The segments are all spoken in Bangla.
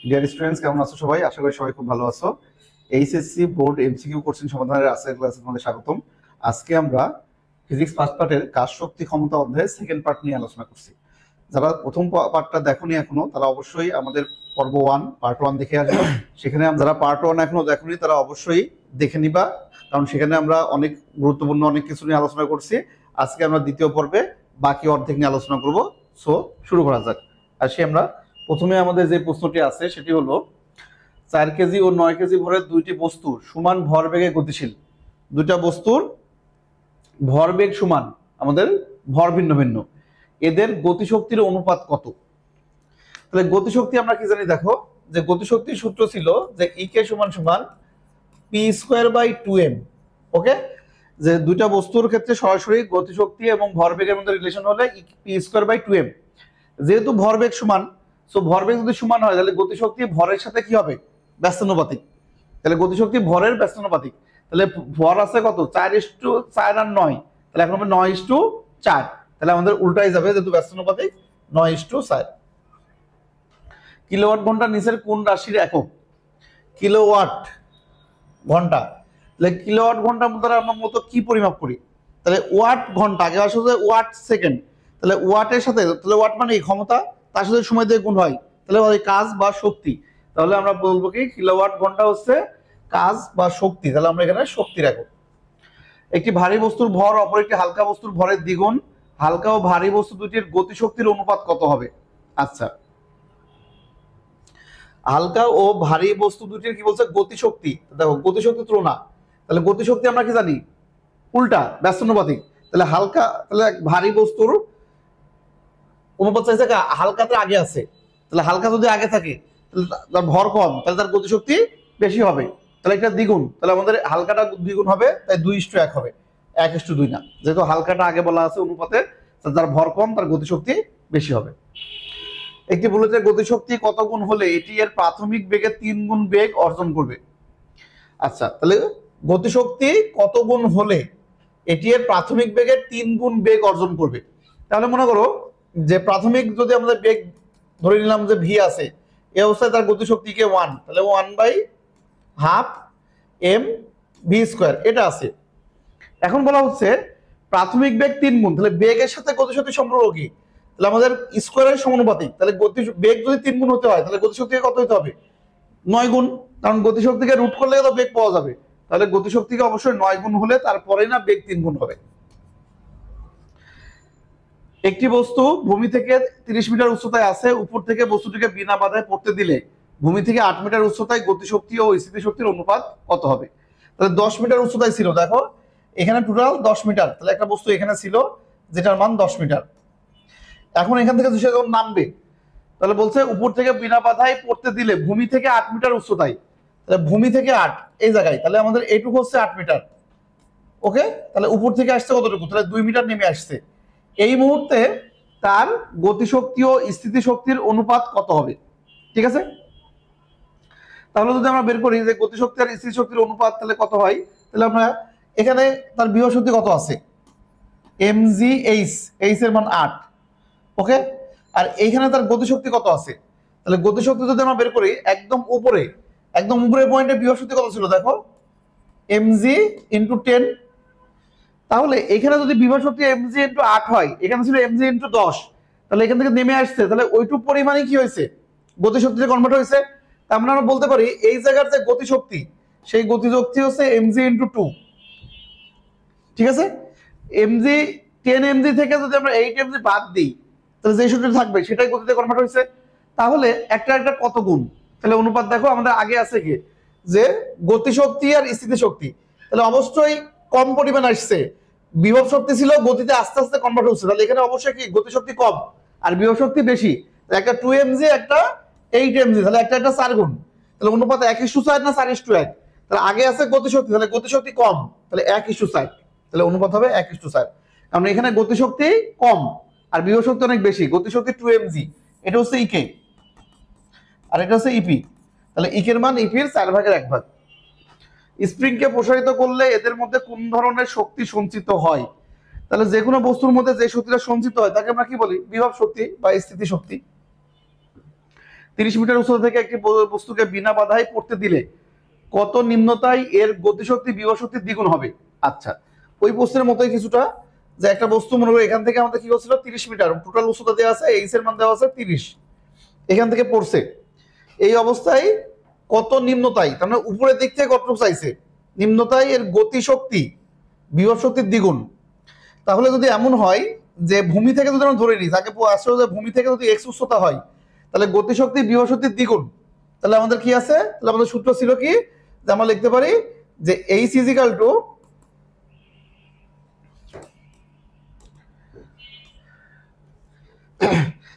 ডিয়ার স্টুডেন্টস, কেমন আছো সবাই? আশা করি সবাই খুব ভালো আছো। এইচএসসি বোর্ড এমসিকিউ কোশ্চেন সমাধানের আজকের ক্লাসে তোমাদের স্বাগতম। আজকে আমরা ফিজিক্স ফার্স্ট পার্টের কাজ শক্তি ক্ষমতা অধ্যায়ের সেকেন্ড পার্ট নিয়ে আলোচনা করছি। যারা প্রথম পার্টটা দেখোনি এখনো, তারা অবশ্যই আমাদের পর্ব 1 পার্ট 1 দেখে আসবে। সেখানে যারা পার্ট 1 এখনো দেখোনি তারা অবশ্যই দেখে নিবা, কারণ সেখানে আমরা অনেক গুরুত্বপূর্ণ অনেক কিছু নিয়ে আলোচনা করছি। আজকে আমরা দ্বিতীয় পর্বে বাকি অর্ধেক নিয়ে আলোচনা করব। সো শুরু করা যাক। আসি আমরা প্রথমে আমাদের যে প্রশ্নটি আছে সেটি হলো 4 কেজি ও 9 কেজি ভরের দুইটি বস্তু সমান ভরবেগে গতিশীল। দুইটা বস্তুর ভরবেগ সমান, আমাদের ভর ভিন্ন ভিন্ন, এদের গতিশক্তির অনুপাত কত? তাহলে গতিশক্তি আমরা কি জানি? দেখো, যে গতিশক্তির সূত্র ছিল যে ইকে সমান সমান পি স্কোয়ার বাই 2m। ওকে, যে দুইটা বস্তুর ক্ষেত্রে সরাসরি গতিশক্তি এবং ভরবেগের মধ্যে রিলেশন হলে পি স্কোয়ার বাই 2m। যেহেতু ভরবেগ সমান, সো ভরবেগ যদি সমান হয় তাহলে গতিশক্তি ভরের সাথে কি হবে? ব্যস্তানুপাতিক। তাহলে গতিশক্তি ভরের ব্যস্তানুপাতিক। তাহলে ভর আছে কত? 4:4 আর 9, তাহলে এখন হবে 9:4। তাহলে আমাদের উল্টাই যাবে, যেহেতু ব্যস্তানুপাতিক 9:4। কিলোওয়াট ঘন্টা নিচের কোন রাশির একক? কিলোওয়াট ঘন্টা। তাহলে কিলোওয়াট ঘন্টার মধ্যে আমরা মূলত কি পরিমাপ করি? তাহলে ওয়াট ঘন্টা, আগে আসলে ওয়াট সেকেন্ড। তাহলে ওয়াটের সাথে, তাহলে ওয়াট মানে ক্ষমতা, তার সাথে সময় দিয়ে গুণ হয়, তাহলে ওই কাজ বা শক্তি। তাহলে আমরা বলবো কি কিলোওয়াট ঘন্টা হচ্ছে কাজ বা শক্তি। তাহলে আমরা এখানে শক্তি রাখবো। একটি ভারী বস্তুর ভর অপর একটি হালকা বস্তুর ভরের দ্বিগুণ। হালকা ও ভারী বস্তু দুটির গতিশক্তির অনুপাত কত হবে? আচ্ছা, হালকা ও ভারী বস্তু দুটির কি বলছে? গতিশক্তি। দেখো, গতিশক্তি তুলনা, তাহলে গতিশক্তি আমরা কি জানি? উল্টা, ব্যস্তানুপাতিক। তাহলে হালকা, তাহলে ভারী বস্তুর অনুপাত চাইছে হালকাতে আগে আছে। তাহলে হালকা যদি আগে থাকে তাহলে তার ভর কম, তাহলে তার গতিশক্তি বেশি হবে। তাহলে এটা দ্বিগুণ, তাহলে আমাদের হালকাটা দ্বিগুণ হবে, তাই 2:1 হবে, 1:2 না। যেহেতু হালকাটা আগে বলা আছে অনুপাতে, তার ভর কম, তার গতিশক্তি বেশি হবে। একটি বুলেটের গতিশক্তি কত গুণ হলে এটি এর প্রাথমিক বেগের 3 গুণ বেগ অর্জন করবে? আচ্ছা, তাহলে গতিশক্তি কত গুণ হলে এটি এর প্রাথমিক বেগের 3 গুণ বেগ অর্জন করবে? তাহলে মনে করো যে প্রাথমিক যদি আমাদের বেগ ধরে নিলাম যে ভি আছে, এই অবস্থায় তার গতিশক্তিকে 1, তাহলে 1/2 m ভি স্কোয়ার এটা আছে। এখন বলা হচ্ছে প্রাথমিক বেগ 3 গুণ, তাহলে বেগের সাথে গতিশক্তির সম্পর্ক কি? তাহলে আমাদের স্কোয়ারের সমানুপাতিক। তাহলে বেগ যদি 3 গুণ হতে হয় তাহলে গতিশক্তিকে কত হতে হবে? 9 গুণ, কারণ গতিশক্তিকে রুট করলে তো বেগ পাওয়া যাবে। তাহলে গতিশক্তিকে অবশ্যই 9 গুণ হলে তারপরে না বেগ 3 গুণ হবে। একটি বস্তু ভূমি থেকে 30 মিটার উচ্চতায় আছে, উপর থেকে বস্তুটিকে বিনা বাধায় পড়তে দিলে ভূমি থেকে 8 মিটার উচ্চতায় গতিশক্তি ও স্থিতিশক্তির অনুপাত কত হবে? তাহলে 10 মিটার উচ্চতায় ছিল, দেখো এখানে টোটাল 10 মিটার, তাহলে একটা বস্তু এখানে ছিল যেটার মান 10 মিটার। এখন এখান থেকে সে যখন নামবে, তাহলে বলছে উপর থেকে বিনা বাধায় পড়তে দিলে ভূমি থেকে 8 মিটার উচ্চতায়, তাহলে ভূমি থেকে 8 এই জায়গায়, তাহলে আমাদের এইটুকু হচ্ছে 8 মিটার। ওকে, তাহলে উপর থেকে আসছে কতটুকু? তাহলে 2 মিটার নেমে আসছে। এই মুহূর্তে তার গতিশক্তি ও স্থিতিশক্তির অনুপাত কত হবে? ঠিক আছে, তাহলে যদি আমরা বের করি যে গতিশক্তি আর স্থিতিশক্তির অনুপাত তাহলে কত হয়, তাহলে আমরা এখানে তার বিভব শক্তি কত আছে? mgh, এইচ এর মান 8। ওকে, আর এইখানে তার গতিশক্তি কত আছে? তাহলে গতিশক্তি যদি আমরা বের করি একদম উপরে, একদম উপরের পয়েন্টে বিভব শক্তি কত ছিল? দেখো mg × 10। তাহলে এখানে যদি বিভব শক্তি mg × 8 হয়, এখানে ছিল mg × 10, তাহলে এখান থেকে নেমে আসছে, তাহলে ওইটুক পরিমাণে কি হয়েছে? গতিশক্তিতে কনভার্ট হয়েছে। তার মানে আমরা বলতে পারি এই জায়গার যে গতিশক্তি, সেই গতিশক্তি হচ্ছে mg × 2। ঠিক আছে, mg 10 mg থেকে যদি আমরা 8 mg বাদ দিই, তাহলে যে শক্তিটা থাকবে সেটাই গতিতে কনভার্ট হয়েছে। তাহলে একটা একটা কত গুণ? তাহলে অনুপাত দেখো আমাদের আগে আছে কি যে গতিশক্তি আর স্থিতিশক্তি, তাহলে অবশ্যই কম পরিমাণ আসছে। বিভব শক্তি ছিল, গতিতে আস্তে আস্তে কনভার্ট হচ্ছে, তাহলে এখানে অবশ্যই কি গতিশক্তি কম আর বিভব শক্তি বেশি। একটা 2 mg একটা 8 mg, তাহলে একটা একটা 4 গুণ, তাহলে অনুপাত 1:4 না 4:1? তাহলে আগে আছে গতিশক্তি, তাহলে গতিশক্তি কম, তাহলে 1:4, তাহলে অনুপাত হবে 1:4। কারণ এখানে গতিশক্তি কম আর বিভব শক্তি অনেক বেশি। গতিশক্তি 2 mg, এটা হচ্ছে ইকে আর এটা হচ্ছে ইপি। তাহলে ইকের মান ইপির 4/1 স্প্রিংকে প্রসারিত করলে এদের মধ্যে কোন ধরনের শক্তি সঞ্চিত হয়? তাহলে যে কোনো বস্তুর মধ্যে যে শক্তিটা সঞ্চিত হয় তাকে আমরা কি বলি? বিভব শক্তি বা স্থিতি শক্তি। 30 মিটার উচ্চতা থেকে একটি বস্তুকে বিনা বাধায় পড়তে দিলে কত নিম্নতায় এর গতিশক্তি বিভব শক্তির দ্বিগুণ হবে। আচ্ছা, ওই প্রশ্নের মতোই কিছুটা, যে একটা বস্তু মনে করি এখান থেকে আমাদের কি হচ্ছিল 30 মিটার টোটাল উচ্চতা দেওয়া আছে, এইচ এর মান দেওয়া আছে 30, এখান থেকে পড়ছে। এই অবস্থায় কত নিম্নতায়, তার মানে উপরের দিক থেকে কতটুকু চাইছে, নিম্নতায় এর গতিশক্তি বিভব শক্তির দ্বিগুণ। তাহলে যদি এমন হয় যে ভূমি থেকে যদি আমরা ধরে নিই, তাকে আসলে যে ভূমি থেকে যদি এক্স উচ্চতা হয়, তাহলে গতিশক্তি বিভব শক্তির দ্বিগুণ। তাহলে আমাদের কি আছে, তাহলে আমাদের সূত্র ছিল কি, যে আমরা লিখতে পারি যে এইচ ইজিক্যাল টু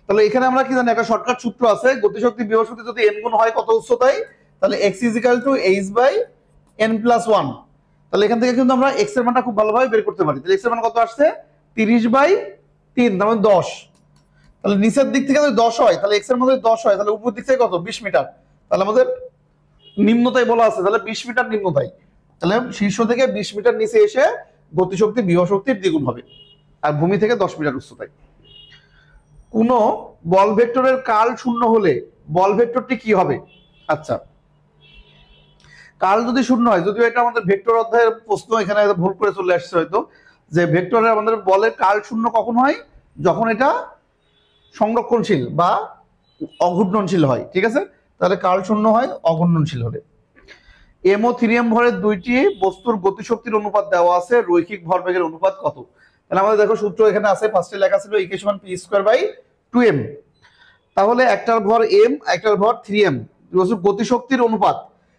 তাহলে এখানে আমরা কি জানি, একটা শর্টকাট সূত্র আছে, গতিশক্তি বিভব শক্তি যদি n গুণ হয় কত উচ্চতায়, তাহলে x equal to h by n plus 1। তাহলে এখান থেকে কিন্তু আমরা x এর মানটা খুব ভালোভাবে বের করতে পারি। তাহলে x এর মান কত আসছে, 30/3, তার মানে 10। তাহলে নিচের দিক থেকে যদি 10 হয়, তাহলে x এর মান যদি 10 হয়, তাহলে উপর দিক থেকে কত, 20 মিটার। তাহলে আমাদের নিম্নতায় বলা আছে, তাহলে 20 মিটার নিম্নতায়, তাহলে শীর্ষ থেকে 20 মিটার নিচে এসে গতিশক্তি বিভব শক্তির দ্বিগুণ হবে, আর ভূমি থেকে 10 মিটার উচ্চতায়। কোন বল ভেক্টরের কার্ল শূন্য হলে বল ভেক্টরটি কি হবে। আচ্ছা, কার্ল যদি শূন্য হয়, যদিও এটা আমাদের ভেক্টর অধ্যায়ের প্রশ্ন, এখানে ভুল করে চলে আসছে হয়তো, যে ভেক্টরের আমাদের বলের কার্ল শূন্য কখন হয়, যখন এটা সংরক্ষণশীল বা অঘূর্ণনশীল হয়, ঠিক আছে। তাহলে কার্ল শূন্য হয় অঘূর্ণনশীল হলে। এম ও 3m ভরের দুইটি বস্তুর গতিশক্তির অনুপাত দেওয়া আছে, রৈখিক ভরবেগের অনুপাত কত। তাহলে আমাদের দেখো সূত্র এখানে আছে, ফার্স্টে লেখা ছিল E = p²/2m। তাহলে একটার ভর m, একটার ভর 3m, গতিশক্তির অনুপাত।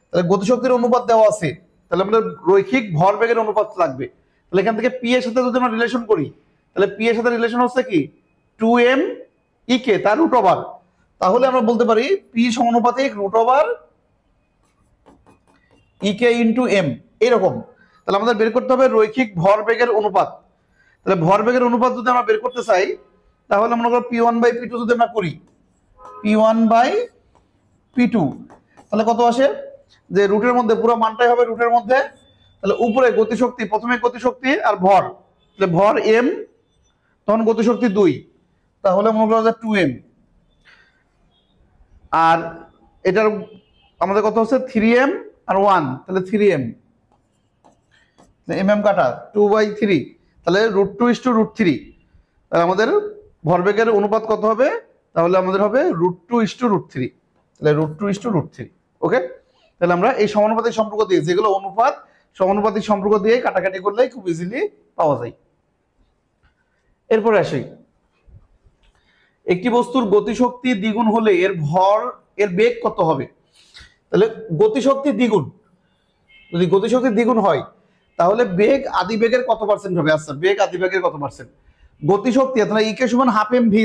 তাহলে গতিশক্তির অনুপাত দেওয়া আছে, তাহলে আমাদের রৈখিক ভরবেগের অনুপাত লাগবে। তাহলে এখান থেকে p এর সাথে যদি আমরা রিলেশন করি, তাহলে p এর সাথে রিলেশন হচ্ছে কি 2m ek তার রুট ওভার। তাহলে আমরা বলতে পারি p সমানুপাতিক root over ek into m, এরকম। তাহলে আমাদের বের করতে হবে রৈখিক ভরবেগের অনুপাত। তাহলে ভরবেগের অনুপাত যদি আমরা বের করতে চাই, তাহলে আমরা p1/p2 যদি আমরা করি, p1/p2, তাহলে কত আসে, যে রুটের মধ্যে পুরো মানটাই হবে রুটের মধ্যে। তাহলে উপরে গতিশক্তি, প্রথমে গতিশক্তি আর ভর, তাহলে ভর m, তখন গতিশক্তি 2, তাহলে মনে করা যায় 2m, আর এটার আমাদের কত হচ্ছে 3m আর 1, তাহলে 3m, mm কাটা 2/3, তাহলে √2:√3। তাহলে আমাদের ভরবেগের অনুপাত কত হবে, তাহলে আমাদের হবে √2:√3, তাহলে √2:√3। ওকে, তাহলে আমরা এই সমানুপাতিক সম্পর্ক দিয়ে, যেগুলো অনুপাত সমানুপাতিক সম্পর্ক দিয়ে কাটাকাটি করলে খুব ইজিলি পাওয়া যায়। এরপরে আসি, একটি বস্তুর গতিশক্তি দ্বিগুণ হলে এর বেগ কত হবে। তাহলে গতিশক্তি দ্বিগুণ, যদি গতিশক্তি দ্বিগুণ হয়, তাহলে বেগ আদি বেগের কত পার্সেন্ট হবে। আচ্ছা, বেগ আদি বেগের কত পার্সেন্ট, গতিশক্তি, তাহলে E = ½ mv²।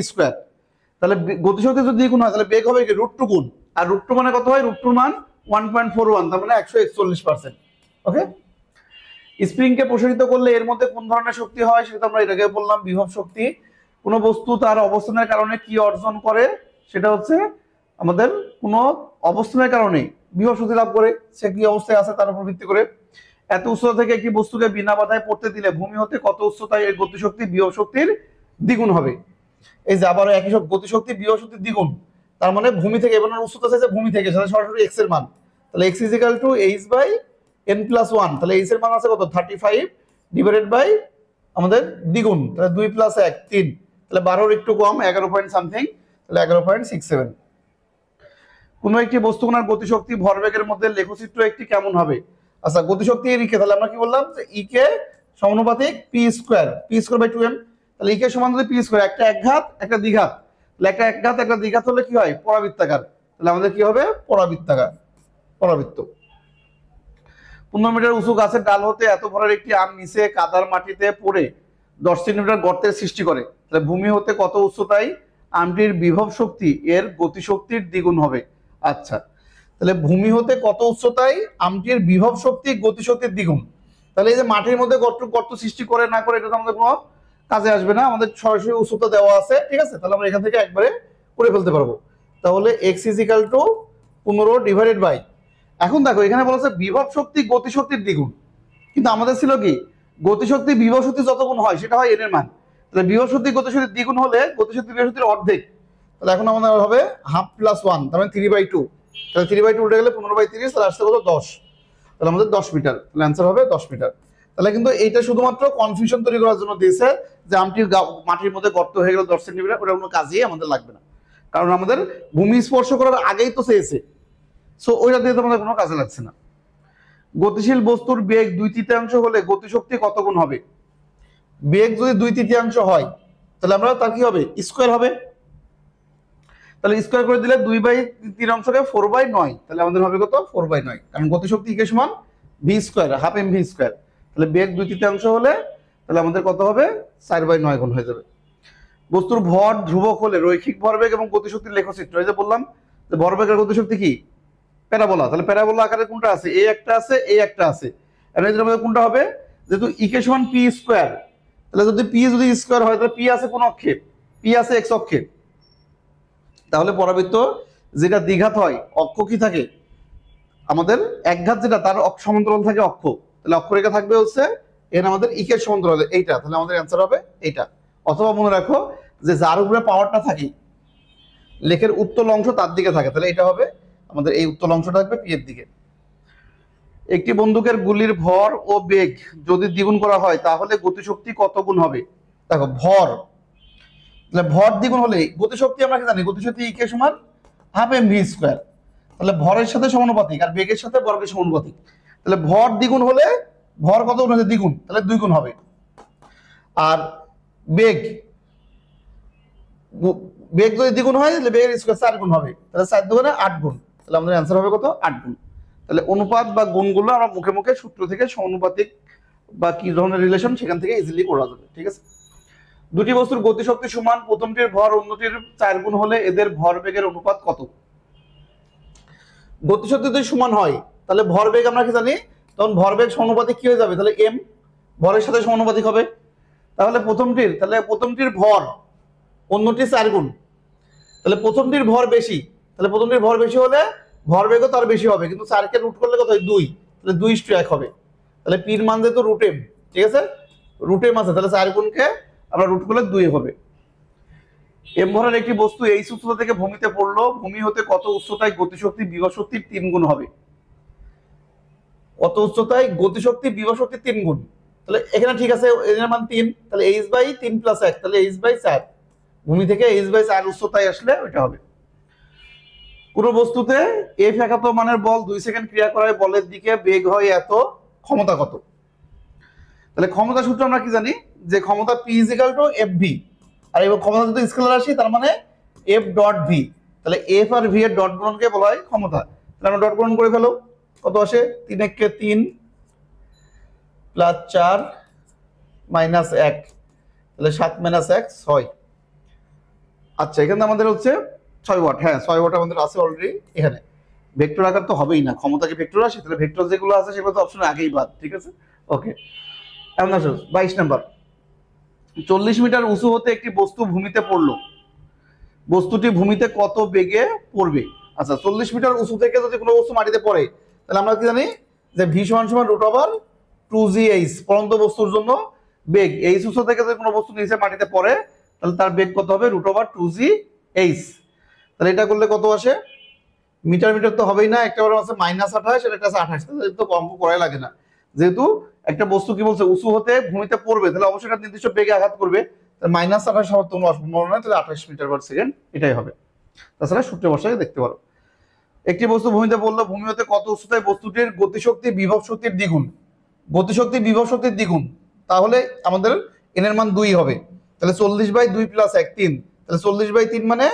তাহলে গতিশক্তি যদি দ্বিগুণ হয়, তাহলে বেগ হবে কি √2 গুণ, আর √2 মানে কত হয়, √2 মান 1.41, তার মানে 141%। ওকে, স্প্রিংকে প্রসারিত করলে এর মধ্যে কোন ধরনের শক্তি হয়, সেটা আমরা এর আগে বললাম, বিভব শক্তি। কোন বস্তু তার অবস্থানের কারণে কি অর্জন করে, সেটা হচ্ছে আমাদের কোন অবস্থানের কারণে বিভব শক্তি লাভ করে, সে কি অবস্থায় আছে তার উপর ভিত্তি করে। এত উচ্চতা থেকে একটি বস্তুকে বিনা বাধায় পড়তে দিলে ভূমি হতে কত উচ্চতায় এর গতিশক্তি বিভব শক্তির দ্বিগুণ হবে। এই যে আবার একই সব, গতিশক্তি বিভব শক্তির দ্বিগুণ, তার মানে ভূমি থেকে, এবার উচ্চতা চাইছে ভূমি থেকে, সেটা সরাসরি x এর মান। তাহলে x = h/n + 1, তাহলে h এর মান আছে কত 35 ডিভাইডেড বাই আমাদের দ্বিগুণ, তাহলে 2 + 1 3, তাহলে 12 একটু কম 11 পয়েন্ট সামথিং, তাহলে 11.67। কোন একটি বস্তুকণার গতিশক্তি ভরবেগের মধ্যে লেখচিত্র একটি কেমন হবে। আচ্ছা, গতিশক্তি এরিকে, তাহলে আমরা কি বললাম যে ইকে সমানুপাতিক p²/2m। তাহলে ইকে সমান যদি p², একটা একঘাত একটা দ্বিঘাত, তাহলে একটা একঘাত একটা দ্বিঘাত হলে কি হয়, পরাবৃত্তাকার। তাহলে আমাদের কি হবে, পরাবৃত্তাকার, পরাবৃত্ত। 15 মিটার উঁচু গাছের ডাল হতে এত ভরের একটি আম নিচে কাদার মাটিতে পড়ে 10 সেন্টিমিটার গর্তের সৃষ্টি করে, তাহলে ভূমি হতে কত উচ্চতায় আমটির বিভব শক্তি এর গতিশক্তির দ্বিগুণ হবে। আচ্ছা, তাহলে ভূমি হতে কত উচ্চতায় আমটির বিভব শক্তি গতিশক্তির দ্বিগুণ। তাহলে এই যে মাটির মধ্যে গর্ত সৃষ্টি করে না করে, এটা তো আমাদের কোনো কাজে আসবে না, আমাদের সরাসরি উচ্চতা দেওয়া আছে, ঠিক আছে। তাহলে আমরা এখান থেকে একবারে করে ফেলতে পারবো। তাহলে x = 15 ডিভাইডেড বাই, এখন দেখো এখানে বলা আছে বিভব শক্তি গতিশক্তির দ্বিগুণ, কিন্তু আমাদের ছিল কি গতিশক্তি বিভব শক্তি যত গুণ হয় সেটা হয় n এর মান। তাহলে বিভব শক্তি গতিশক্তির দ্বিগুণ হলে গতিশক্তি বিভব শক্তির অর্ধেক, তাহলে এখন আমাদের হবে হাফ প্লাস 1, তার মানে 3/2। তাহলে 3/2 উল্টে গেলে 15/30, তাহলে আসছে কত 10। তাহলে আমাদের 10 মিটার, তাহলে অ্যান্সার হবে 10 মিটার। তাহলে কিন্তু এইটা শুধুমাত্র কনফিউশন তৈরি করার জন্য দিয়েছে যে আমটির মাটির মধ্যে গর্ত হয়ে গেল 10 সেন্টিমিটার, ওটা কোনো কাজেই আমাদের লাগবে না, কারণ আমাদের ভূমি স্পর্শ করার আগেই তো চেয়েছে, সো ওইটা দিয়ে তো আমাদের কোনো কাজে লাগছে না। গতিশীল বস্তুর বেগ 2/3 হলে গতিশক্তি কত গুণ হবে? বেগ যদি 2/3 হয় তাহলে আমরা তার কি হবে, স্কোয়ার হবে। তাহলে স্কোয়ার করে দিলে 2/3কে 4/9, তাহলে আমাদের হবে কত 4/9, কারণ গতিশক্তি কে সমান v square, half m v square. তাহলে বেগ 2/3 হলে তাহলে আমাদের কত হবে 4/9 গুণ হয়ে যাবে। বস্তুর ভর ধ্রুবক হলে রৈখিক ভরবেগ এবং গতিশক্তির লেখচিত্র, এই যে বললাম যে ভরবেগের গতিশক্তি কি প্যারাবোলা, তাহলে প্যারাবোলা আকারে কোনটা আছে, এ একটা আছে, এ একটা আছে, এর মধ্যে কোনটা হবে, যেহেতু ই কে সমান পি স্কোয়ার, তাহলে যদি পি যদি স্কোয়ার হয় তাহলে পি আছে কোন অক্ষে, পি আছে এক্স অক্ষে, তাহলে পরাবৃত্ত যেটা দ্বিঘাত হয় অক্ষ কি থাকে আমাদের, একঘাত যেটা তার সমান্তরাল থাকে অক্ষ, তাহলে অক্ষরেখা থাকবে হচ্ছে এখানে আমাদের ইকের সমান্তরাল এইটা, তাহলে আমাদের অ্যান্সার হবে এইটা। অথবা মনে রাখো যে যার উপরে পাওয়ারটা থাকে লেখের উত্তল অংশ তার দিকে থাকে, তাহলে এটা হবে আমাদের এই উত্তল অংশটা থাকবে পি এর দিকে। একটি বন্দুকের গুলির ভর ও বেগ যদি দ্বিগুণ করা হয় তাহলে গতিশক্তি কত গুণ হবে? দেখো ভর, তাহলে ভর দ্বিগুণ হলে গতিশক্তি আমরা কি জানি, গতিশক্তি ইকে সমান হাফ এম ভি স্কোয়ার, তাহলে ভরের সাথে সমানুপাতিক আর বেগের সাথে বর্গের সমানুপাতিক, তাহলে ভর দ্বিগুণ হলে ভর কত গুণ হচ্ছে দ্বিগুণ, তাহলে 2 গুণ হবে। আর বেগ, বেগ যদি দ্বিগুণ হয় তাহলে বেগের স্কোয়ার 4 গুণ হবে, তাহলে 4 দুগুণে 8 গুণ, তাহলে আমাদের অ্যান্সার হবে কত 8 গুণ। তাহলে অনুপাত বা গুণগুলো আমরা মুখে মুখে সূত্র থেকে সমানুপাতিক বা কি ধরনের রিলেশন সেখান থেকে ইজিলি করা যাবে, ঠিক আছে। দুটি বস্তুর গতিশক্তি সমান, প্রথমটির ভর অন্যটির 4 গুণ হলে এদের ভর বেগের অনুপাত কত? গতিশক্তি যদি সমান হয় তাহলে ভরবেগ আমরা কি জানি, তখন ভরবেগ সমানুপাতিক কি হয়ে যাবে, তাহলে এম ভরের সাথে সমানুপাতিক হবে। তাহলে প্রথমটির ভর অন্যটির 4 গুণ, তাহলে প্রথমটির ভর বেশি, তাহলে প্রথমটির ভর বেশি হলে ভরবেগও তার বেশি হবে, কিন্তু 4 কে রুট করলে কত হয় 2, তাহলে 2:1 হবে। তাহলে পির মান যেহেতু রুট এম, ঠিক আছে রুট এম আছে, তাহলে 4 গুণকে আমরা রুট করলে 2 হবে। এম ভরের একটি বস্তু এই উচ্চতা থেকে ভূমিতে পড়লো, ভূমি হতে কত উচ্চতায় গতিশক্তি বিভব শক্তির 3 গুণ হবে? কত উচ্চতায় গতিশক্তি বিভব শক্তির 3 গুণ, তাহলে এখানে ঠিক আছে এর মান 3, তাহলে h/3 + 1, তাহলে h/4, ভূমি থেকে h/4 উচ্চতায় আসলে ওইটা হবে। কোন বস্তুতে F একাত মানের বল 2 সেকেন্ড ক্রিয়া করায় বলের দিকে বেগ হয় এত, ক্ষমতা কত? তাহলে ক্ষমতা সূত্র আমরা কি জানি যে ক্ষমতা P = FV, আর এবং ক্ষমতা যদি স্কেলার রাশি তার মানে F.V, তাহলে F আর V এর ডট গুণনকে বলা হয় ক্ষমতা। তাহলে আমরা ডট গুণন করে ফেলো, কত আসে 3 × 3 + 4 - 1, তাহলে 7 - 1 6। আচ্ছা এখানে আমাদের হচ্ছে 6 ওয়াট, হ্যাঁ 6 ওয়াট আমাদের আছে অলরেডি। এখানে ভেক্টর আকার তো হবেই না, ক্ষমতা কি ভেক্টর আসে, তাহলে ভেক্টর যেগুলো আছে সেগুলো তো অপশনে আগেই বাদ, ঠিক আছে ওকে। এখন আসো 22 নাম্বার, 40 মিটার উঁচু হতে একটি বস্তু ভূমিতে পড়লো, বস্তুটি ভূমিতে কত বেগে পড়বে? আচ্ছা 40 মিটার উঁচু থেকে যদি কোনো বস্তু মাটিতে পড়ে তাহলে আমরা কি জানি যে ভি সমান √2gh, পরন্ত বস্তুর জন্য বেগ এই উচ্চতা থেকে যদি কোনো বস্তু নিচে মাটিতে পড়ে তাহলে তার বেগ কত হবে √2gh। তাহলে এটা করলে কত আসে, মিটার মিটার তো হবেই না, একটা আছে -28 আর একটা আছে 28, তাহলে তো অঙ্ক করাই লাগে না, যেহেতু একটা বস্তু কি বলছে উঁচু হতে ভূমিতে পড়বে তাহলে অবশ্যই একটা নির্দিষ্ট বেগে আঘাত করবে, -28 হওয়ার কোনো সম্ভাবনা নয়, তাহলে 28 মিটার/সেকেন্ড এটাই হবে। তাছাড়া সূত্রে বসায় দেখতে পারো। একটি বস্তু ভূমিতে পড়লো, ভূমি হতে কত উচ্চতায় বস্তুটির গতিশক্তি বিভব শক্তির দ্বিগুণ, গতিশক্তি বিভব শক্তির দ্বিগুণ, তাহলে আমাদের n এর মান 2 হবে, তাহলে 40/2 + 1 3, তাহলে 40/3 মানে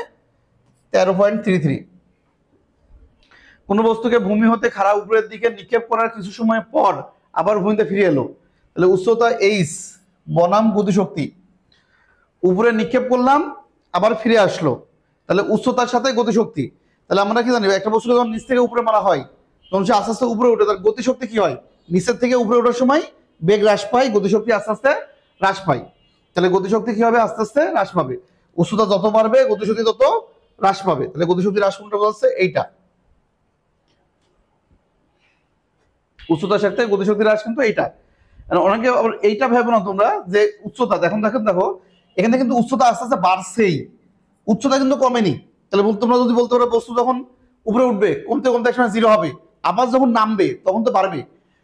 13.33। কোন বস্তুকে ভূমি হতে খাড়া উপরের দিকে নিক্ষেপ করার কিছু সময় পর আবার ভূমিতে ফিরে এলো, তাহলে উচ্চতা h বনাম গতিশক্তি, উপরে নিক্ষেপ করলাম আবার ফিরে আসলো, তাহলে উচ্চতার সাথে গতিশক্তি। তাহলে আমরা কি জানি একটা বস্তু যখন নিচ থেকে উপরে মারা হয় তখন সে আস্তে আস্তে উপরে ওঠে, তার গতিশক্তি কি হয়, নিচের থেকে উপরে ওঠার সময় বেগ হ্রাস পায়, গতিশক্তি আস্তে আস্তে হ্রাস পায়, তাহলে গতিশক্তি কি হবে আস্তে আস্তে হ্রাস পাবে, উচ্চতা যত বাড়বে গতিশক্তি তত হ্রাস পাবে, তাহলে গতিশক্তি হ্রাস কোনটা বলছে এইটা, উচ্চতার সাথে গতিশক্তি হ্রাস কিন্তু এইটা। অনেকে এইটা ভেবো না তোমরা যে উচ্চতা, দেখো এখানে কিন্তু উচ্চতা আস্তে আস্তে বাড়ছেই, উচ্চতা কিন্তু কমেনি। তাহলে তোমরা যদি বলতে পারো বস্তু যখন উপরে উঠবে কমতে কমতে একসময় জিরো হবে, আবার যখন নামবে তখন তো বাড়বে,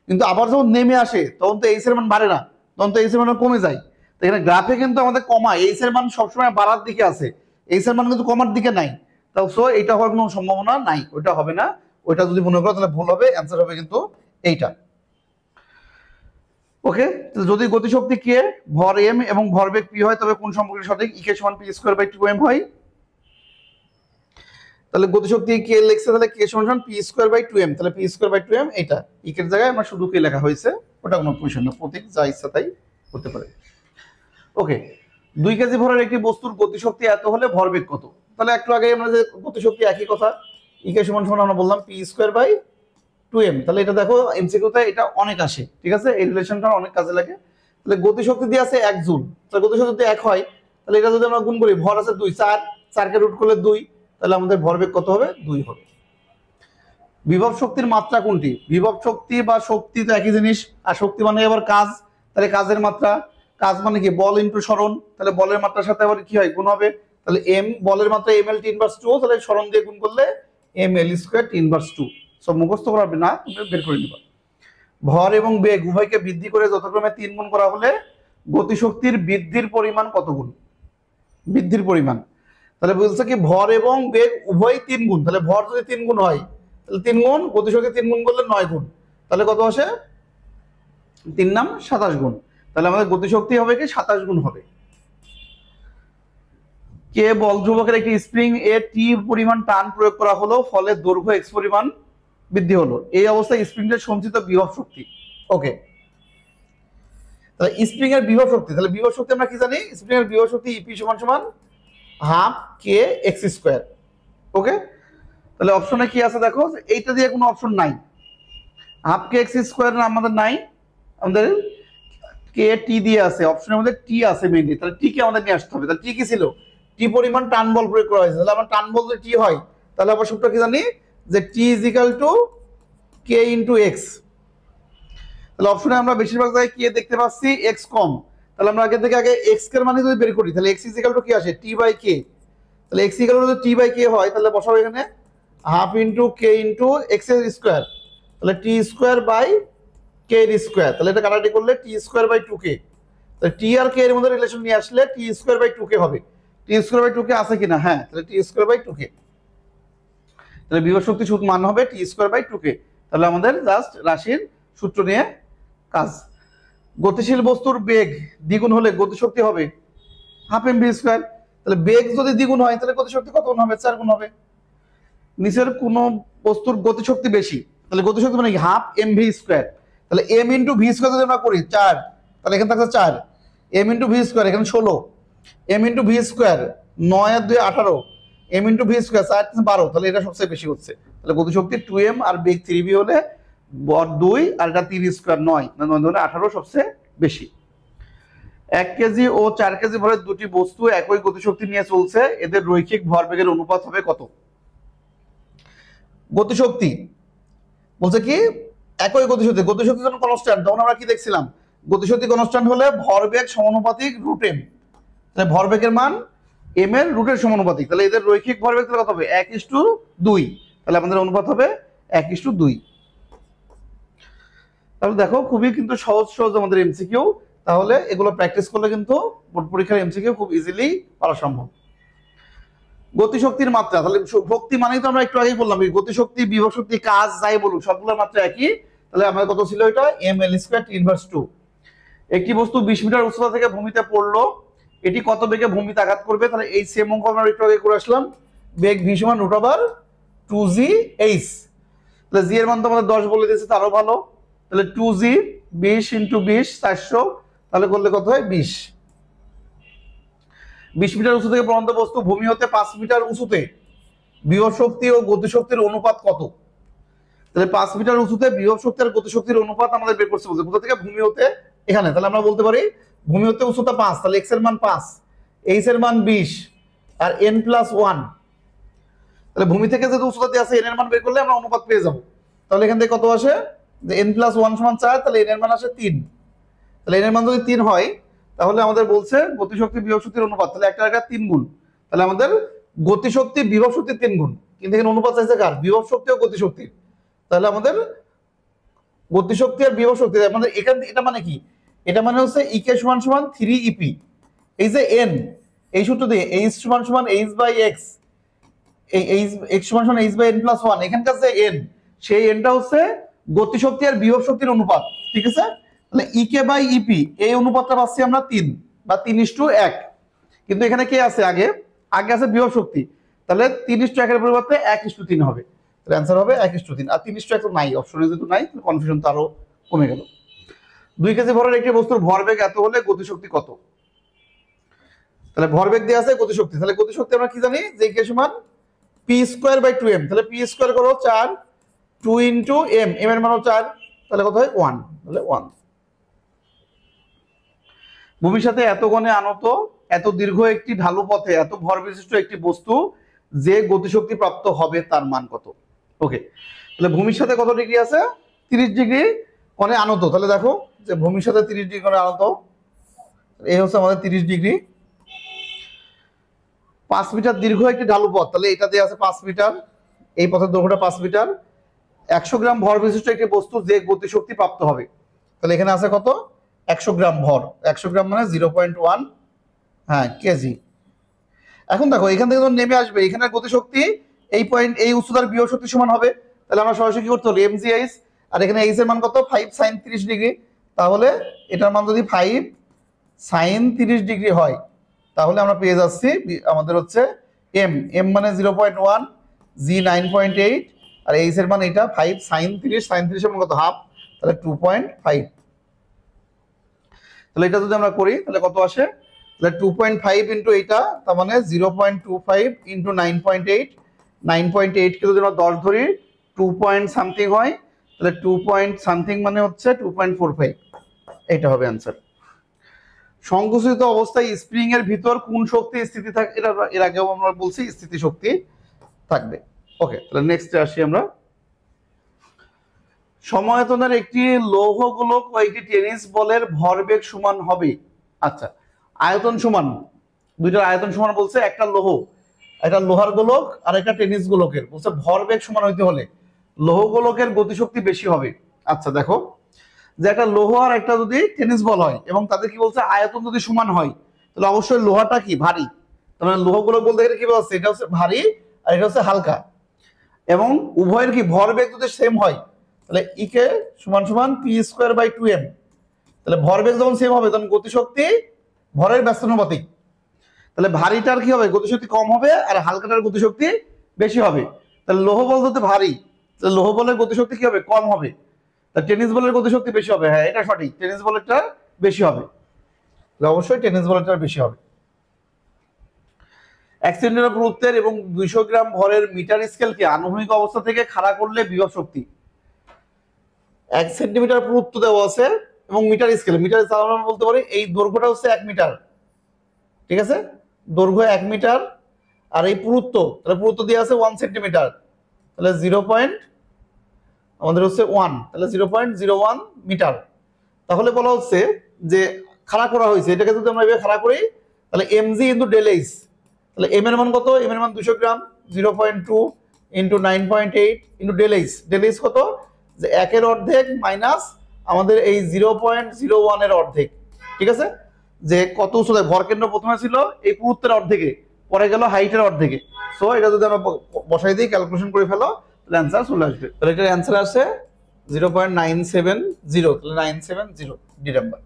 কিন্তু আবার যখন নেমে আসে তখন তো এইচ এর মান বাড়ে না, তখন তো এইচ এর মান কমে যায়। তো এখানে গ্রাফে কিন্তু আমাদের কমা, এইচ এর মান সবসময় বাড়ার দিকে আছে, এইচ এর মান কিন্তু কমার দিকে নাই। তাও সো এটা হওয়ার কোনো সম্ভাবনা নাই, ওইটা হবে না। ওইটা যদি মনে করো তাহলে ভুল হবে, অ্যান্সার হবে কিন্তু এইটা। ওকে, যদি গতিশক্তি কে, ভর এম এবং ভরবেগ পি হয়, তবে কোন সম্পর্কটি সঠিক? ইকে সমান পি স্কয়ার বাই 2m হয়। তাহলে গতিশক্তি কে লিখছে, তাহলে কে সমান পি স্কয়ার বাই 2m, তাহলে পি স্কয়ার বাই 2m এটা ইকের জায়গায় আমরা শুধু কে লেখা হয়েছে, ওটা কোনো প্রয়োজন না, প্রতীক যা ইচ্ছা তাই হতে পারে। ওকে, 2 কেজি ভরের একটি বস্তুর গতিশক্তি এত হলে ভরবেগ কত? তাহলে একটু আগে আমরা যে গতিশক্তি একই কথা, ইকে সমান আমরা বললাম পি স্কয়ার বাই 2m। তাহলে এটা দেখো এমসিকিউতে এটা অনেক আসে, ঠিক আছে, এই রিলেশনটা অনেক কাজে লাগে। তাহলে গতিশক্তি দিয়ে আছে 1 জুল, তাহলে গতিশক্তি যদি 1 হয় তাহলে এটা যদি আমরা গুণ করি, ভর আছে 2, 4 কে রুট করলে 2, তাহলে আমাদের ভরবেগ কত হবে? 2 হবে। বিভব শক্তির মাত্রা কোনটি? বিভব শক্তি বা শক্তি তো একই জিনিস, আর শক্তি মানে আবার কাজ, তাহলে কাজের মাত্রা, কাজ মানে কি বল ইনটু সরণ, তাহলে বলের মাত্রার সাথে আবার কি হয়? গুণ হবে। তাহলে এম বলের মাত্রা ml টি ইনভার্স 2, তাহলে সরণ দিয়ে গুণ করলে ml স্কয়ার টি ইনভার্স 2। সব মুখস্থ করবে না, তুমি বের করে নিবা। ভর এবং বেগ উভয়কে বৃদ্ধি করে যথাক্রমে 3 গুণ করা হলে গতিশক্তির বৃদ্ধির পরিমাণ কত গুণ? বৃদ্ধির পরিমাণ, তাহলে বলছে কি ভর এবং বেগ উভয় 3 গুণ, তাহলে ভর যদি 3 গুণ হয় তাহলে 3 গুণ, গতিশক্তি 3 গুণ করলে 9 গুণ, তাহলে কত আসে? 3 নাম 27 গুণ, তাহলে আমাদের গতিশক্তি হবে কি 27 গুণ হবে। কে বল ধ্রুবকের একটি স্প্রিং এ টি পরিমাণ টান প্রয়োগ করা হলো, ফলে দৈর্ঘ্য এক্স পরিমাণ বৃদ্ধি হলো, এই অবস্থায় স্প্রিংয়ের সঞ্চিত বিভব শক্তি। ওকে, তাহলে স্প্রিং এর বিভব শক্তি, তাহলে বিভব শক্তি আমরা কি জানি? স্প্রিং এর বিভব শক্তি ইপি সমান সমান হাফ কে এক্স স্কয়ার। ওকে, তাহলে অপশনে কি আছে দেখো, এইটা দিয়ে কোনো অপশন নাই, হাফ কে এক্স স্কয়ার আমাদের নাই, আমাদের কে টি দিয়ে আছে, অপশনের মধ্যে টি আছে মেইনলি, তাহলে টি কে আমাদের নিয়ে আসতে হবে। তাহলে টি কি ছিল? টি পরিমাণ টান বল প্রয়োগ করা হয়েছে, তাহলে আমরা টান বল যদি টি হয় তাহলে আবার সূত্র কি জানি? যে T is equal to K into X. তাহলে অপশনে আমরা বেশিরভাগ জায়গায় কে দেখতে পাচ্ছি এক্স কম, তাহলে আমরা আগে থেকে এক্স এর মানে যদি বের করি তাহলে এক্স ইজ ইকুয়াল টু কি আসে? টি বাই কে। তাহলে এক্স ইকুয়াল টু যদি টি বাই কে হয় তাহলে বসাবো এখানে হাফ ইনটু কে ইনটু এক্স এর স্কয়ার, তাহলে টি স্কয়ার বাই কে এর স্কয়ার, তাহলে এটা কাটাকাটি করলে টি স্কয়ার বাই 2k, তাহলে টি আর কে এর মধ্যে রিলেশন নিয়ে আসলে টি স্কয়ার বাই 2k হবে। টি স্কয়ার বাই 2k আছে কিনা? হ্যাঁ, তাহলে টি স্কয়ার বাই 2k, তাহলে বিভব শক্তি সূত্র মান হবে টি স্কয়ার বাই 2k। তাহলে আমাদের জাস্ট রাশির সূত্র নিয়ে কাজ। গতিশীল বস্তুর বেগ দ্বিগুণ হলে গতিশক্তি হবে হাফ এম ভি স্কয়ার, তাহলে বেগ যদি দ্বিগুণ হয় তাহলে গতিশক্তি কত গুণ হবে? 4 গুণ হবে। নিচের কোন বস্তুর গতিশক্তি বেশি, তাহলে গতিশক্তি মানে হাফ এম ভি স্কয়ার, তাহলে এম ইন্টু ভি স্কয়ার যদি আমরা করি 4, তাহলে এখানে থাকছে 4, এম ইন্টু ভি স্কয়ার এখানে 16, এম ইন্টু ভি স্কয়ার 9 আর 2 18, এম ইন্টু ভি স্কয়ার 4 12, তাহলে এটা সবচেয়ে বেশি হচ্ছে। তাহলে গতিশক্তি 2m আর বেগ 3v হলে বর 2 আর এটা 3 স্কয়ার 9, 9 ধরে 18 সবচেয়ে বেশি। 1 কেজি ও 4 কেজি ভরের দুটি বস্তু একই গতিশক্তি নিয়ে চলছে, এদের রৈখিক ভরবেগের অনুপাত হবে কত? গতিশক্তি বলছে কি একই গতিশক্তি, গতিশক্তি যখন কনস্ট্যান্ট তখন আমরা কি দেখছিলাম? গতিশক্তি কনস্ট্যান্ট হলে ভরবেগ সমানুপাতিক রুট এম, তাহলে ভরবেগের মান এম এর রুটের সমানুপাতিক, তাহলে এদের রৈখিক ভরবেগ কত হবে? 1:2, তাহলে আমাদের অনুপাত হবে 1:2। তাহলে দেখো খুবই কিন্তু সহজ সহজ আমাদের এমসিকিউ, তাহলে এগুলো প্র্যাকটিস করলে কিন্তু বোর্ড পরীক্ষার এমসিকিউ খুব ইজিলি পারা সম্ভব। গতিশক্তির মাত্রা, তাহলে শক্তি মানেই তো আমরা একটু আগেই বললাম গতিশক্তি বিভব শক্তি কাজ যাই বলুক সবগুলোর মাত্রা একই, তাহলে আমাদের কত ছিল? এটা ml স্কয়ার টি ইনভার্স 2। একটি বস্তু 20 মিটার উচ্চতা থেকে ভূমিতে পড়লো, এটি কত বেগে ভূমিতে আঘাত করবে? তাহলে এই সেম অঙ্ক আমরা একটু আগে করে আসলাম, বেগ v সমান √2gh, তাহলে জি এর মান তো আমাদের 10 বলে দিয়েছে, তারও ভালো, তাহলে 2g 20 ইন্টু 20 400, তাহলে করলে কত হয়? 20। 20 মিটার উঁচু থেকে পড়ন্ত বস্তু ভূমি হতে 5 মিটার উঁচুতে বিভব শক্তি ও গতিশক্তির অনুপাত কত? তাহলে 5 মিটার উঁচুতে বিভব শক্তি আর গতিশক্তির অনুপাত আমাদের বের করতে বলছে, কোথা থেকে? ভূমি হতে এখানে, তাহলে আমরা বলতে পারি ভূমি হতে উচ্চতা 5, তাহলে x এর মান 5, h এর মান 20 আর n + 1, তাহলে ভূমি থেকে যে উচ্চতা দিয়ে আছে n এর মান বের করলে আমরা অনুপাত পেয়ে যাব। তাহলে এখান থেকে কত আসে? যে n + 1 = 4, তাহলে n এর মান আসে 3, তাহলে n এর মান যদি 3 হয় তাহলে আমাদের বলছে গতিশক্তি বিভব শক্তির অনুপাত, তাহলে একটা 3 গুণ, তাহলে আমাদের গতিশক্তি বিভব শক্তির 3 গুণ, কিন্তু এখানে অনুপাত চাইছে কার? বিভব শক্তি ও গতিশক্তির। তাহলে আমাদের গতিশক্তি আর বিভব শক্তি আমাদের এখান, এটা মানে কি? এটা মানে হচ্ছে ইকে সমান সমান 3 ইপি, এই যে এন, এই সূত্র দিয়ে এইচ সমান সমান এইচ বাই এক্স, এই এইচ এক্স সমান সমান এইচ বাই এন প্লাস 1, এখানকার যে এন, সেই এনটা হচ্ছে গতিশক্তি আর বিভব শক্তির অনুপাত, ঠিক আছে? তাহলে ইকে বাই ইপি এই অনুপাতটা পাচ্ছি আমরা 3 বা 3:1, কিন্তু এখানে কে আছে আগে? আগে আছে বিভব শক্তি, তাহলে 3:1 এর পরিবর্তে 1:3 হবে। তাহলে অ্যান্সার হবে 1:3। আর 3:1 তো নাই, অপশনে যেহেতু নাই, কনফিউশন তো আরো কমে গেল। 2 কেজি ভরের একটি বস্তুর ভরবেগ এত হলে গতিশক্তি কত? তাহলে ভরবেগ দেওয়া আছে, গতিশক্তি, তাহলে গতিশক্তি আমরা কি জানি যে কে সমান p²/2m, তাহলে p² করো 4, 2 ইনটু m, m এর মান 4, তাহলে কত হয় 1, তাহলে 1। ভূমির সাথে এত কোণে আনত এত দীর্ঘ একটি ঢালু পথে এত ভর বিশিষ্ট একটি বস্তু যে গতিশক্তি প্রাপ্ত হবে তার মান কত? ওকে, তাহলে ভূমির সাথে কত ডিগ্রি আছে? 30 ডিগ্রি কোণে আনত। তাহলে দেখো যে ভূমির সাথে 30 ডিগ্রি কোণে আনত, এই হচ্ছে আমাদের 30 ডিগ্রি। 5 মিটার দীর্ঘ একটি ঢালু পথ, তাহলে এটা দেওয়া আছে 5 মিটার, এই পথের দৈর্ঘ্যটা 5 মিটার। 100 গ্রাম ভর বিশিষ্ট একটি বস্তু যে গতিশক্তি প্রাপ্ত হবে, তাহলে এখানে আছে কত? 100 গ্রাম ভর, 100 গ্রাম মানে 0.1 কেজি। এখন দেখো এখান থেকে যখন নেমে আসবে এখানে গতিশক্তি এই পয়েন্ট এই উচ্চতার বিভব শক্তি সমান হবে, তাহলে আমরা সরাসরি কি করতে হলো mgh, আর এখানে h এর মান কত? 5 sin 30 ডিগ্রি, তাহলে এটার মান যদি 5 sin 30 ডিগ্রি হয় তাহলে আমরা পেয়ে যাচ্ছি আমাদের হচ্ছে m মানে 0.1, g 9.8, আর h এর মান এটা 5 sin 30 এর মান কত? হাফ, তাহলে 2.5। তাহলে এটা যদি আমরা করি তাহলে কত আসে? তাহলে 2.5 ইন্টু এটা, তার মানে 0.25 ইন্টু 9.8, 9.8 কে যদি আমরা 10 ধরি 2 পয়েন্ট সামথিং হয়, তাহলে 2 পয়েন্ট সামথিং মানে হচ্ছে 2.45, এটা হবে অ্যান্সার। সংকুচিত অবস্থায় স্প্রিং এর ভিতর কোন শক্তি স্থিতি থাকে? এটা এর আগেও আমরা বলছি স্থিতি শক্তি থাকবে। ওকে, তাহলে নেক্সটে আসি আমরা। সমায়তনের একটি লৌহ গোলক ও একটি টেনিস বলের ভরবেগ সমান হবে। আচ্ছা, আয়তন সমান, দুইটার আয়তন সমান বলছে, একটা লৌহ, একটা লোহার গোলক আর একটা টেনিস গোলকের, বলছে ভরবেগ সমান হইতে হলে লৌহ গোলকের গতিশক্তি বেশি হবে। আচ্ছা দেখো যে একটা লৌহ আর একটা যদি টেনিস বল হয় এবং তাদের কি বলছে আয়তন যদি সমান হয়, তাহলে অবশ্যই লোহাটা কি ভারী, তার মানে লৌহ গোলক বলতে গেলে কি বলছে এটা হচ্ছে ভারী আর এটা হচ্ছে হালকা, এবং উভয়ের কি ভরবেগ যদি সেম হয় তাহলে ইকে সমান সমান p²/2m, তাহলে ভরবেগ যখন সেম হবে তখন গতিশক্তি ভরের ব্যস্তানুপাতিক, তাহলে ভারীটার কি হবে? গতিশক্তি কম হবে, আর হালকাটার গতিশক্তি বেশি হবে। তাহলে লৌহ বল যদি ভারী, তাহলে লৌহ বলের গতিশক্তি কি হবে? কম হবে। তাহলে টেনিস বলের গতিশক্তি বেশি হবে, হ্যাঁ এটা সঠিক, টেনিস বলেরটা বেশি হবে, তাহলে অবশ্যই টেনিস বলেরটা বেশি হবে। 1 সেন্টিমিটার পুরুত্বের এবং 200 গ্রাম ভরের মিটার স্কেলকে আনুভূমিক অবস্থা থেকে খাড়া করলে বিভব শক্তি। 1 সেন্টিমিটার পুরুত্ব দেওয়া আছে এবং মিটার স্কেল, মিটার আমরা বলতে পারি এই দৈর্ঘ্যটা হচ্ছে 1 মিটার, ঠিক আছে? দৈর্ঘ্য 1 মিটার আর এই পুরুত্ব, তাহলে পুরুত্ব দিয়ে আছে 1 সেন্টিমিটার, তাহলে 0. আমাদের হচ্ছে 1, তাহলে 0.01 মিটার। তাহলে বলা হচ্ছে যে খাড়া করা হয়েছে, এটাকে যদি আমরা এভাবে খাড়া করি তাহলে mg ইনটু ডেল এইচ, তাহলে m এর মান কত? m এর মান 200 gram, 0.2 into 9.8 into del h, del h কত? যে 1 এর অর্ধেক মাইনাস আমাদের এই 0.01 এর অর্ধেক, ঠিক আছে? যে কত উচ্চতায় ভরকেন্দ্র প্রথমে ছিল এই পুরুত্বের অর্ধেকে, পরে গেল হাইটের অর্ধেকে। সো এটা যদি আমরা বসাই দিই, ক্যালকুলেশন করে ফেলো, তাহলে অ্যান্সার চলে আসবে। তাহলে এটার অ্যান্সার আসে 0.970, তাহলে 970 ডি নাম্বার।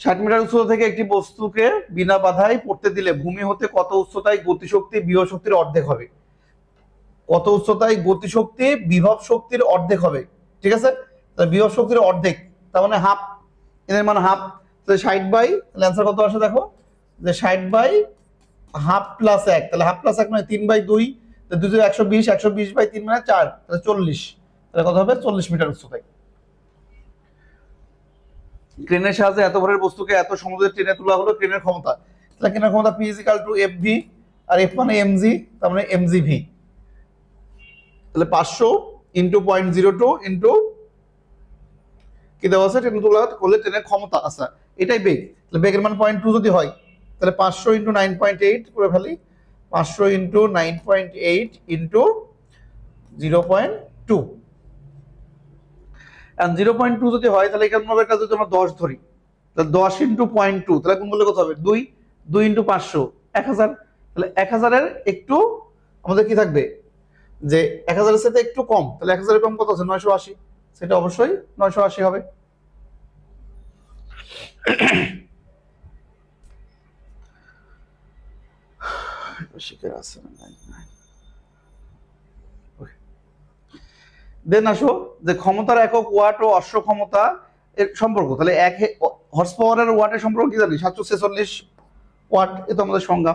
60 মিটার উচ্চতা থেকে একটি বস্তুকে বিনা বাধায় পড়তে দিলে ভূমি হতে কত উচ্চতায় গতিশক্তি বিভব শক্তির অর্ধেক হবে? কত উচ্চতায় গতিশক্তি বিভব শক্তির অর্ধেক হবে, ঠিক আছে? তাহলে বিভব শক্তির অর্ধেক, তার মানে হাফ, এর মানে হাফ, তাহলে 60 বাই, তাহলে অ্যান্সার কত আসে দেখো যে 60 বাই হাফ প্লাস 1, তাহলে হাফ প্লাস 1 মানে 3/2, 2 120, 120 বাই 3 মানে 4, তাহলে 40, তাহলে কত হবে? 40 মিটার উচ্চতায়। ক্রেনের সাহায্যে এত ভরের বস্তুকে এত সমুদ্রের ট্রেনে তোলা হলো, ক্রেনের ক্ষমতা, তাহলে ক্রেনের ক্ষমতা P = FV, আর F মানে mg, তার মানে mgv, তাহলে 500 ইন্টু 0.02 ইন্টু কি দেওয়া আছে? ট্রেন তোলা করলে ট্রেনের ক্ষমতা, আচ্ছা এটাই বেগ, তাহলে বেগের মান 0.2 যদি হয় তাহলে 500 ইন্টু 9.8 করে ফেলি, 500 ইন্টু 9.8 ইন্টু 0.2, 0.2 যদি হয় তাহলে এখানে হবে, যদি আমরা 10 ধরি তাহলে 10 ইন্টু 0.2, তাহলে কোন করলে কত হবে? 2, 2 ইন্টু 500 1000, তাহলে 1000-এর একটু আমাদের কি থাকবে, যে 1000-এর সাথে একটু কম, তাহলে 1000-এর কম কত আছে? 980, সেটা অবশ্যই 980 হবে। দেন আসো যে ক্ষমতার একক ওয়াট ও অশ্ব ক্ষমতা এর সম্পর্ক, তাহলে এক হর্স পাওয়ারের ওয়াটের সম্পর্ক কি জানি? 746 ওয়াট, এ তো আমাদের সংজ্ঞা।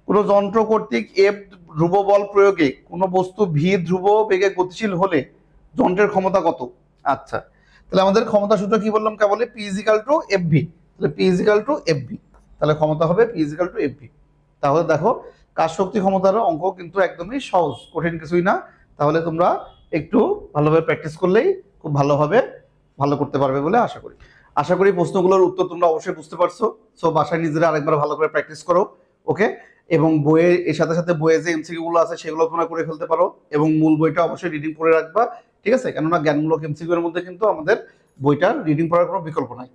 কোন যন্ত্র কর্তৃক এফ ধ্রুব বল প্রয়োগে কোন বস্তু ভি ধ্রুব বেগে গতিশীল হলে যন্ত্রের ক্ষমতা কত? আচ্ছা, তাহলে আমাদের ক্ষমতা সূত্র কি বললাম কেবল? P is equal to F V, তাহলে P is equal to F V, তাহলে ক্ষমতা হবে P is equal to F V. তাহলে দেখো কাজ শক্তি ক্ষমতার অঙ্ক কিন্তু একদমই সহজ, কঠিন কিছুই না। তাহলে তোমরা একটু ভালোভাবে প্র্যাকটিস করলেই খুব ভালোভাবে ভালো করতে পারবে বলে আশা করি। আশা করি প্রশ্নগুলোর উত্তর তোমরা অবশ্যই বুঝতে পারছো। সো বাসায় নিজেরা আরেকবার ভালো করে প্র্যাকটিস করো, ওকে? এবং বইয়ের এর সাথে সাথে বইয়ে যে এমসিকিউ গুলো আছে সেগুলো তোমরা করে ফেলতে পারো, এবং মূল বইটা অবশ্যই রিডিং করে রাখবা, ঠিক আছে? কেননা জ্ঞানমূলক এমসিকিউ এর মধ্যে কিন্তু আমাদের বইটার রিডিং পড়ার কোনো বিকল্প নাই।